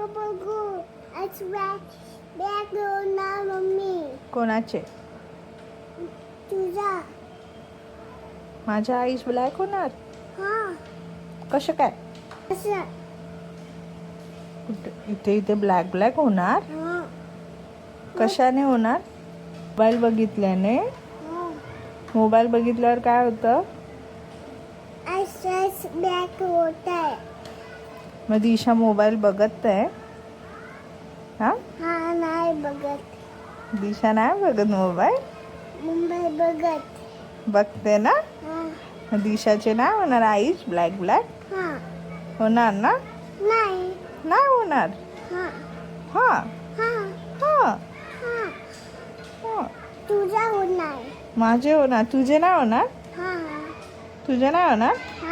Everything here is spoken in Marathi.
बघू आज बॅग होणार मम्मी कोणाचे? तुझा. माझ्या आईस ब्लॅक होणार. हा कसं काय? असं. इथे इथे ब्लॅक ब्लॅक होणार. हा कशाने होणार? मोबाईल बघितल्याने. हा मोबाईल बघितल्यावर काय होतं? असंच बॅग होत आहे. मग दिशा मोबाईल बघत आहे. हा हा नाही बघत. दिशा नाही बघत मोबाईल. मुंबई बघत. बघते ना. हा मग दिशाचे नाही होणार आईस ब्लॅक ब्लॅक. हा होणार ना? नाही. नाही होणार. हा हा हा हा हा हा तुझा होणार. माझे होणार. तुझे नाही होणार. हा तुझे नाही होणार. हा